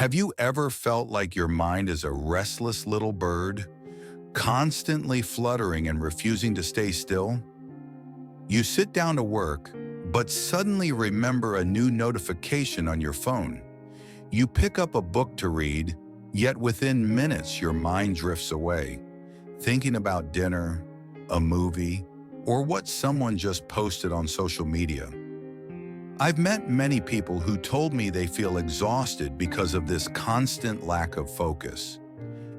Have you ever felt like your mind is a restless little bird, constantly fluttering and refusing to stay still? You sit down to work, but suddenly remember a new notification on your phone. You pick up a book to read, yet within minutes your mind drifts away, thinking about dinner, a movie, or what someone just posted on social media. I've met many people who told me they feel exhausted because of this constant lack of focus.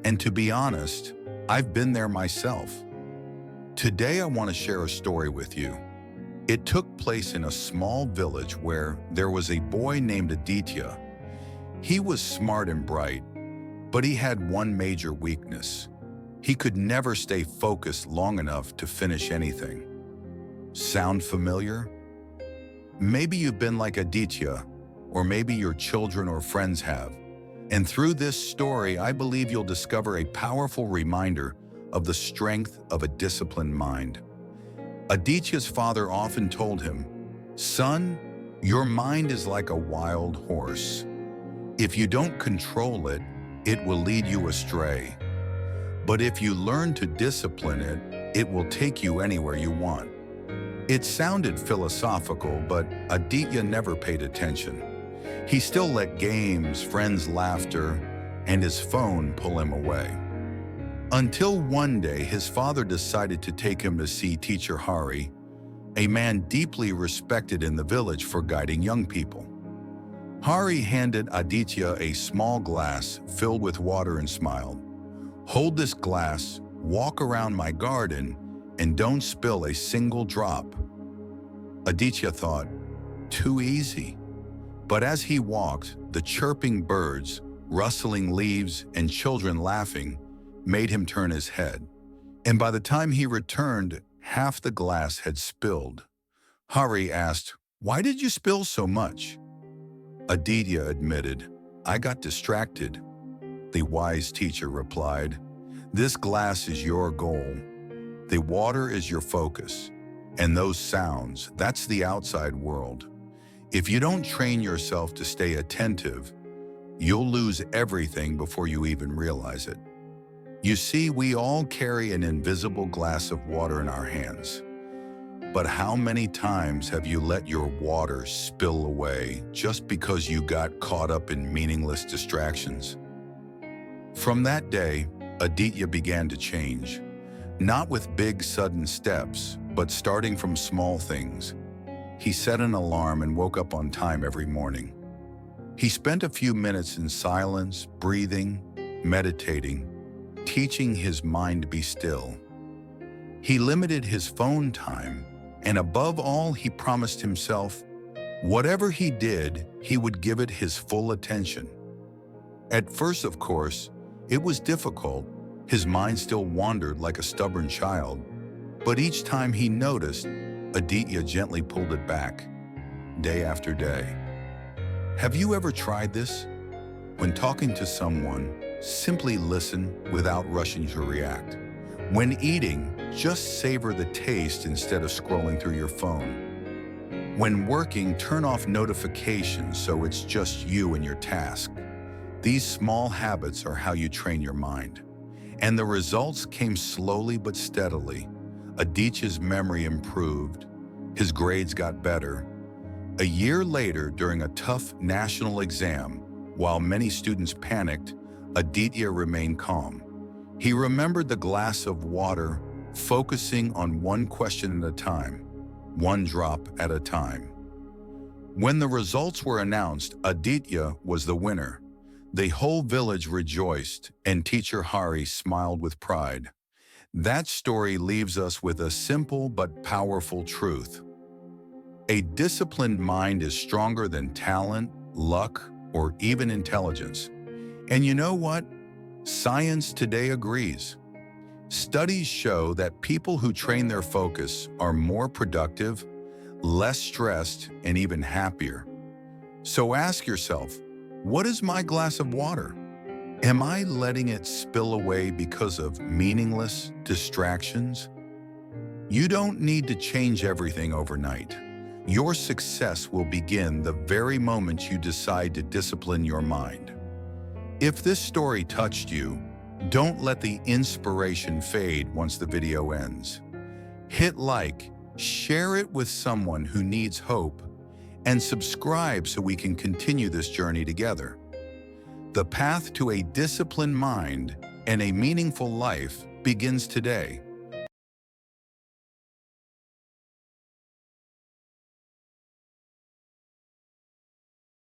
And to be honest, I've been there myself. Today I want to share a story with you. It took place in a small village where there was a boy named Aditya. He was smart and bright, but he had one major weakness. He could never stay focused long enough to finish anything. Sound familiar? Maybe you've been like Aditya, or maybe your children or friends have. And through this story, I believe you'll discover a powerful reminder of the strength of a disciplined mind. Aditya's father often told him, "Son, your mind is like a wild horse. If you don't control it, it will lead you astray. But if you learn to discipline it, it will take you anywhere you want." It sounded philosophical, but Aditya never paid attention. He still let games, friends' laughter, and his phone pull him away. Until one day, his father decided to take him to see Teacher Hari, a man deeply respected in the village for guiding young people. Hari handed Aditya a small glass filled with water and smiled. "Hold this glass, walk around my garden, and don't spill a single drop." Aditya thought, too easy. But as he walked, the chirping birds, rustling leaves, and children laughing made him turn his head. And by the time he returned, half the glass had spilled. Hari asked, "Why did you spill so much?" Aditya admitted, "I got distracted." The wise teacher replied, "This glass is your goal. The water is your focus. And those sounds, that's the outside world. If you don't train yourself to stay attentive, you'll lose everything before you even realize it." You see, we all carry an invisible glass of water in our hands. But how many times have you let your water spill away just because you got caught up in meaningless distractions? From that day, Aditya began to change. Not with big sudden steps, but starting from small things. He set an alarm and woke up on time every morning. He spent a few minutes in silence, breathing, meditating, teaching his mind to be still. He limited his phone time, and above all, he promised himself, whatever he did, he would give it his full attention. At first, of course, it was difficult. His mind still wandered like a stubborn child, but each time he noticed, Aditya gently pulled it back, day after day. Have you ever tried this? When talking to someone, simply listen without rushing to react. When eating, just savor the taste instead of scrolling through your phone. When working, turn off notifications so it's just you and your task. These small habits are how you train your mind. And the results came slowly but steadily. Aditya's memory improved. His grades got better. A year later, during a tough national exam, while many students panicked, Aditya remained calm. He remembered the glass of water, focusing on one question at a time, one drop at a time. When the results were announced, Aditya was the winner. The whole village rejoiced, and Teacher Hari smiled with pride. That story leaves us with a simple but powerful truth. A disciplined mind is stronger than talent, luck, or even intelligence. And you know what? Science today agrees. Studies show that people who train their focus are more productive, less stressed, and even happier. So ask yourself, what is my glass of water? Am I letting it spill away because of meaningless distractions? You don't need to change everything overnight. Your success will begin the very moment you decide to discipline your mind. If this story touched you, don't let the inspiration fade once the video ends. Hit like, share it with someone who needs hope, and subscribe so we can continue this journey together. The path to a disciplined mind and a meaningful life begins today.